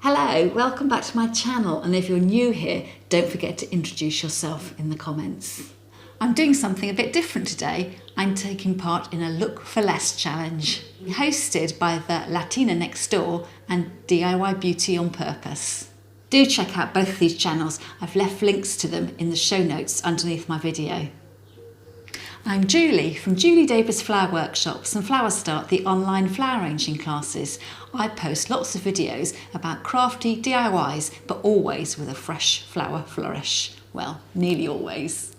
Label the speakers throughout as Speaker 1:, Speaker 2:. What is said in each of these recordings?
Speaker 1: Hello, welcome back to my channel, and if you're new here, don't forget to introduce yourself in the comments. I'm doing something a bit different today. I'm taking part in a Look for Less challenge, hosted by the Latina Next Door and DIY Beauty on Purpose. Do check out both of these channels. I've left links to them in the show notes underneath my video. I'm Julie from Julie Davis Flower Workshops and Flower Start, the online flower arranging classes. I post lots of videos about crafty DIYs, but always with a fresh flower flourish. Well, nearly always.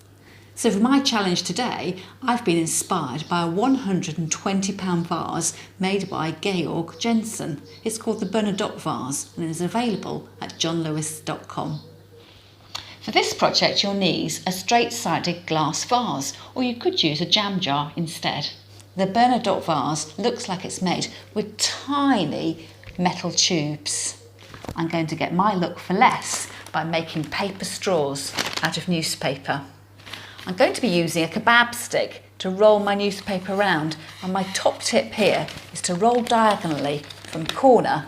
Speaker 1: So for my challenge today, I've been inspired by a £120 vase made by Georg Jenson. It's called the Bernadotte vase and is available at johnlewis.com. For this project you'll need a straight-sided glass vase, or you could use a jam jar instead. The Bernadotte vase looks like it's made with tiny metal tubes. I'm going to get my look for less by making paper straws out of newspaper. I'm going to be using a kebab stick to roll my newspaper around, and my top tip here is to roll diagonally from corner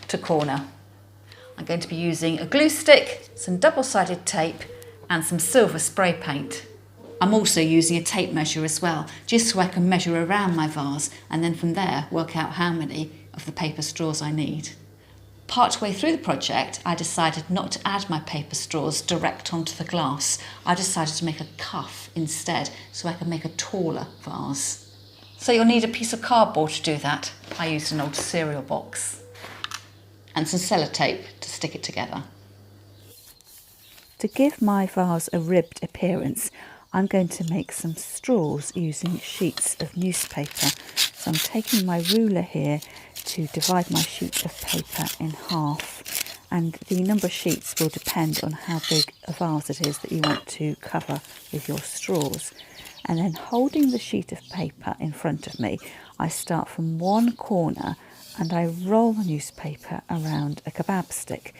Speaker 1: to corner. I'm going to be using a glue stick, some double-sided tape and some silver spray paint. I'm also using a tape measure as well, just so I can measure around my vase and then from there work out how many of the paper straws I need. Partway through the project, I decided not to add my paper straws direct onto the glass. I decided to make a cuff instead, so I can make a taller vase. So you'll need a piece of cardboard to do that. I used an old cereal box. And some sellotape to stick it together.
Speaker 2: To give my vase a ribbed appearance, I'm going to make some straws using sheets of newspaper. So I'm taking my ruler here to divide my sheet of paper in half, and the number of sheets will depend on how big a vase it is that you want to cover with your straws. And then holding the sheet of paper in front of me, I start from one corner and I roll the newspaper around a kebab stick.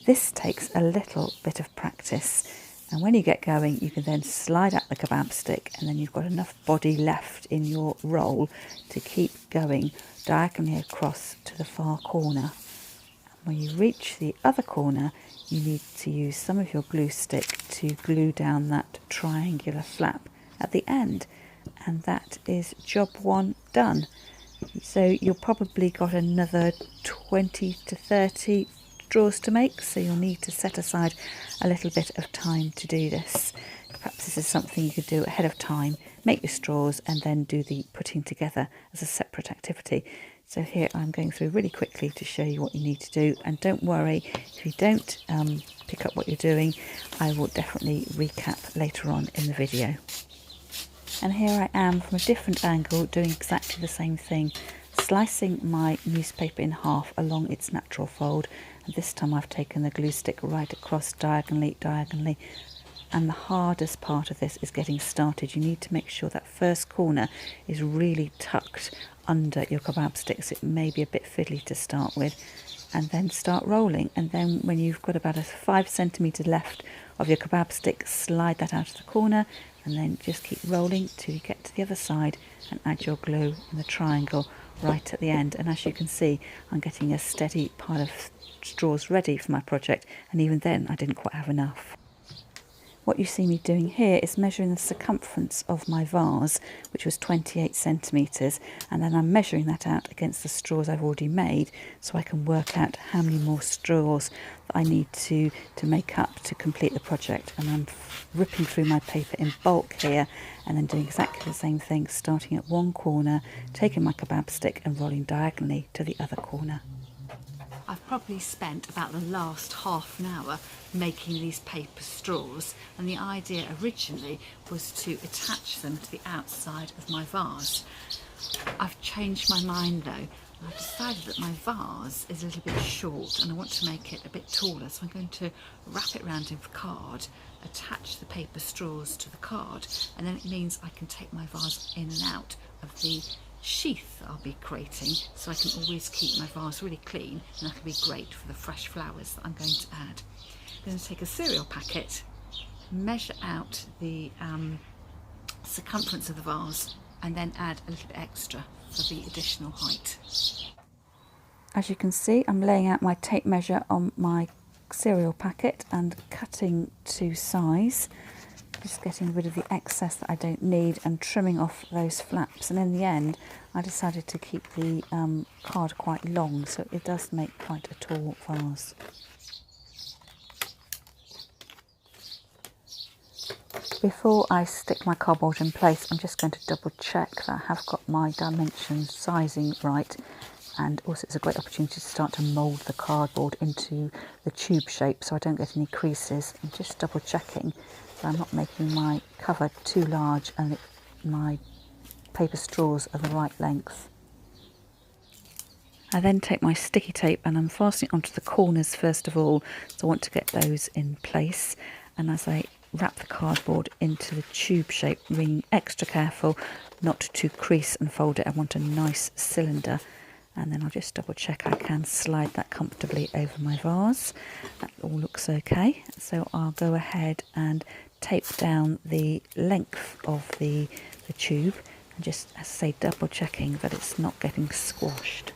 Speaker 2: This takes a little bit of practice, and when you get going you can then slide out the kebab stick, and then you've got enough body left in your roll to keep going diagonally across to the far corner. And when you reach the other corner, you need to use some of your glue stick to glue down that triangular flap at the end, and that is job one done. So you'll probably got another 20 to 30 straws to make, so you'll need to set aside a little bit of time to do this. Perhaps this is something you could do ahead of time, make your straws and then do the putting together as a separate activity. So here I'm going through really quickly to show you what you need to do, and don't worry if you don't pick up what you're doing, I will definitely recap later on in the video. And here I am from a different angle doing exactly the same thing, slicing my newspaper in half along its natural fold, and this time I've taken the glue stick right across diagonally, and the hardest part of this is getting started. You need to make sure that first corner is really tucked under your kebab stick, so it may be a bit fiddly to start with, and then start rolling, and then when you've got about a 5 centimetre left of your kebab stick, slide that out of the corner, and then just keep rolling till you get to the other side and add your glue in the triangle right at the end. And as you can see, I'm getting a steady pile of straws ready for my project, and even then I didn't quite have enough. What you see me doing here is measuring the circumference of my vase, which was 28 centimetres, and then I'm measuring that out against the straws I've already made, so I can work out how many more straws that I need to make up to complete the project. And I'm ripping through my paper in bulk here, and then doing exactly the same thing, starting at one corner, taking my kebab stick and rolling diagonally to the other corner.
Speaker 1: I've probably spent about the last half an hour making these paper straws, and the idea originally was to attach them to the outside of my vase. I've changed my mind though. I've decided that my vase is a little bit short and I want to make it a bit taller, so I'm going to wrap it around in card, attach the paper straws to the card, and then it means I can take my vase in and out of the sheath that I'll be creating, so I can always keep my vase really clean, and that'll be great for the fresh flowers that I'm going to add. I'm going to take a cereal packet, measure out the circumference of the vase, and then add a little bit extra for the additional height.
Speaker 2: As you can see, I'm laying out my tape measure on my cereal packet and cutting to size, just getting rid of the excess that I don't need and trimming off those flaps. And in the end, I decided to keep the card quite long, so it does make quite a tall vase. Before I stick my cardboard in place, I'm just going to double check that I have got my dimensions sizing right, and also it's a great opportunity to start to mould the cardboard into the tube shape so I don't get any creases. I'm just double checking that I'm not making my cover too large and my paper straws are the right length. I then take my sticky tape and I'm fastening onto the corners first of all, so I want to get those in place, and as I wrap the cardboard into the tube shape, being extra careful not to crease and fold it. I want a nice cylinder, and then I'll just double check I can slide that comfortably over my vase. That all looks okay, so I'll go ahead and tape down the length of the tube, and just, as I say, double checking that it's not getting squashed.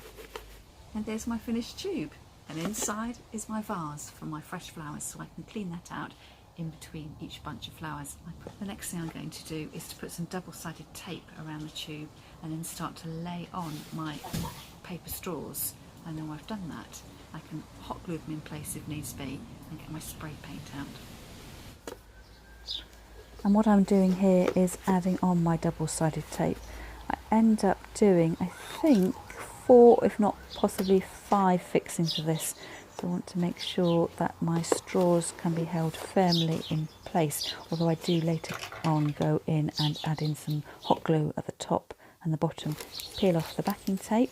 Speaker 2: And there's my finished tube, and inside is my vase for my fresh flowers, so I can clean that out in between each bunch of flowers. The next thing I'm going to do is to put some double-sided tape around the tube and then start to lay on my paper straws. And then when I've done that, I can hot glue them in place if needs be and get my spray paint out. And what I'm doing here is adding on my double-sided tape. I end up doing, I think, 4, if not possibly 5 fixings to this. So I want to make sure that my straws can be held firmly in place, although I do later on go in and add in some hot glue at the top and the bottom, peel off the backing tape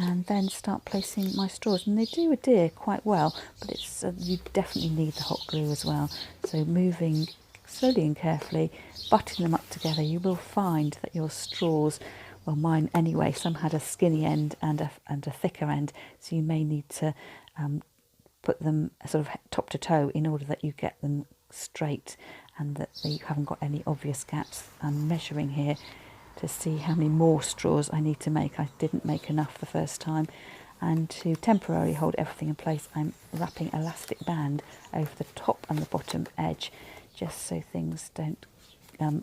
Speaker 2: and then start placing my straws. And they do adhere quite well, but it's you definitely need the hot glue as well. So moving slowly and carefully, butting them up together, you will find that your straws, well, mine anyway, some had a skinny end and a thicker end, so you may need to put them sort of top to toe in order that you get them straight and that you haven't got any obvious gaps. I'm measuring here to see how many more straws I need to make. I didn't make enough the first time, and to temporarily hold everything in place, I'm wrapping elastic band over the top and the bottom edge, just so things don't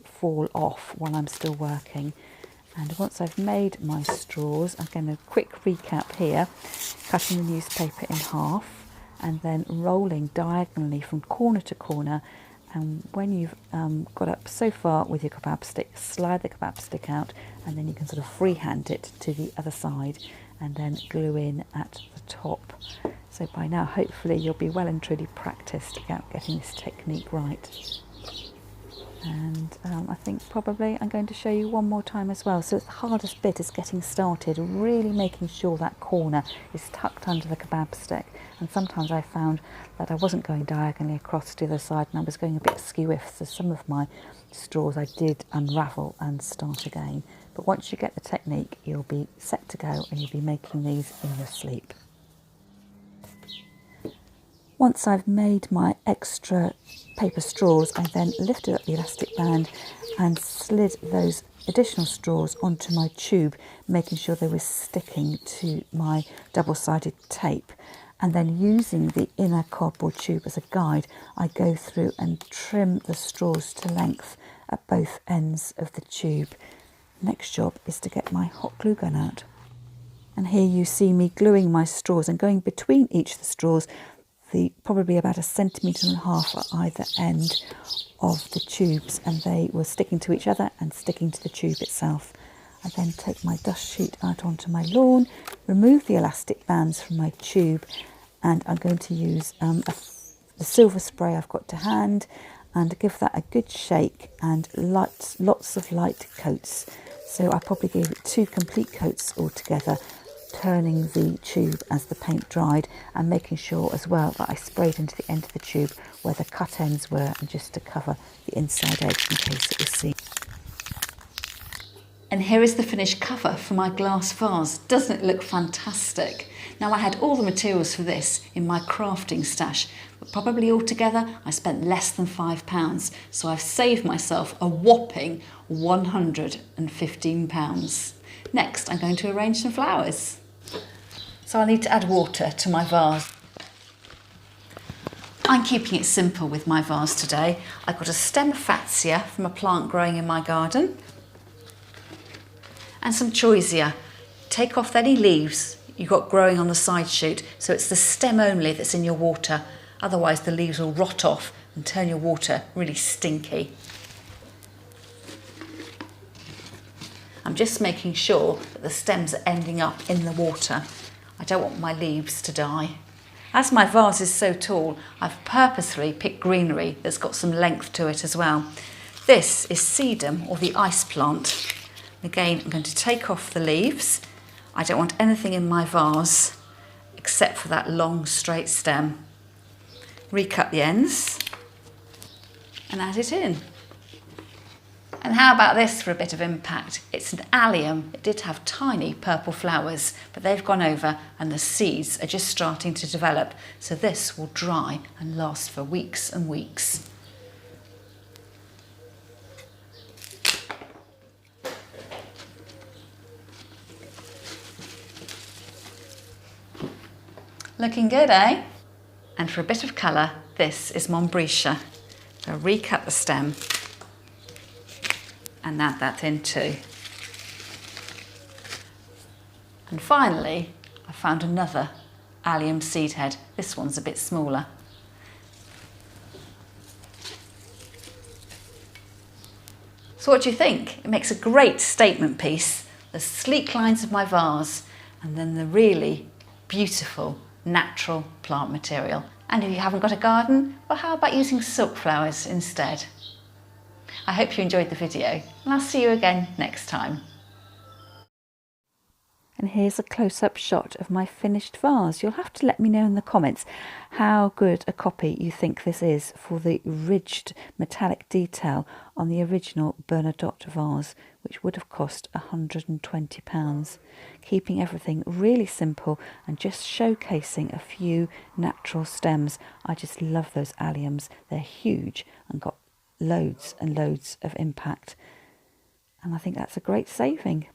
Speaker 2: fall off while I'm still working. And once I've made my straws, I'm going to quick recap here, cutting the newspaper in half and then rolling diagonally from corner to corner. And when you've got up so far with your kebab stick, slide the kebab stick out, and then you can sort of freehand it to the other side and then glue in at the top. So by now, hopefully, you'll be well and truly practiced about getting this technique right. And I think probably I'm going to show you one more time as well. So the hardest bit is getting started, really making sure that corner is tucked under the kebab stick. And sometimes I found that I wasn't going diagonally across to the other side and I was going a bit skew-if, so some of my straws I did unravel and start again. But once you get the technique, you'll be set to go and you'll be making these in your sleep. Once I've made my extra paper straws, I then lifted up the elastic band and slid those additional straws onto my tube, making sure they were sticking to my double-sided tape. And then using the inner cardboard tube as a guide, I go through and trim the straws to length at both ends of the tube. Next job is to get my hot glue gun out. And here you see me gluing my straws and going between each of the straws, probably about 1.5 centimetres at either end of the tubes, and they were sticking to each other and sticking to the tube itself. I then take my dust sheet out onto my lawn, remove the elastic bands from my tube, and I'm going to use the silver spray I've got to hand and give that a good shake and lots of light coats. So I probably gave it 2 complete coats altogether, turning the tube as the paint dried and making sure as well that I sprayed into the end of the tube where the cut ends were, and just to cover the inside edge in case it was seen.
Speaker 1: And here is the finished cover for my glass vase. Doesn't it look fantastic? Now, I had all the materials for this in my crafting stash, but probably altogether I spent less than £5, so I've saved myself a whopping £115. Next, I'm going to arrange some flowers. so I need to add water to my vase. I'm keeping it simple with my vase today. I've got a stem of fatsia from a plant growing in my garden and some choisia. Take off any leaves you've got growing on the side shoot, so it's the stem only that's in your water. Otherwise the leaves will rot off and turn your water really stinky. I'm just making sure that the stems are ending up in the water. I don't want my leaves to die. As my vase is so tall, I've purposely picked greenery that's got some length to it as well. This is sedum, or the ice plant. Again, I'm going to take off the leaves. I don't want anything in my vase except for that long straight stem. Recut the ends and add it in. And how about this for a bit of impact? It's an allium. It did have tiny purple flowers, but they've gone over and the seeds are just starting to develop. So this will dry and last for weeks and weeks. Looking good, eh? And for a bit of colour, this is Montbretia. So recut the stem and add that in too. And finally, I found another allium seed head. This one's a bit smaller. So what do you think? It makes a great statement piece. The sleek lines of my vase and then the really beautiful natural plant material. And if you haven't got a garden, well, how about using silk flowers instead? I hope you enjoyed the video and I'll see you again next time.
Speaker 2: And here's a close-up shot of my finished vase. You'll have to let me know in the comments how good a copy you think this is for the ridged metallic detail on the original Bernadotte vase, which would have cost £120. Keeping everything really simple and just showcasing a few natural stems. I just love those alliums. They're huge and got loads and loads of impact. And I think that's a great saving.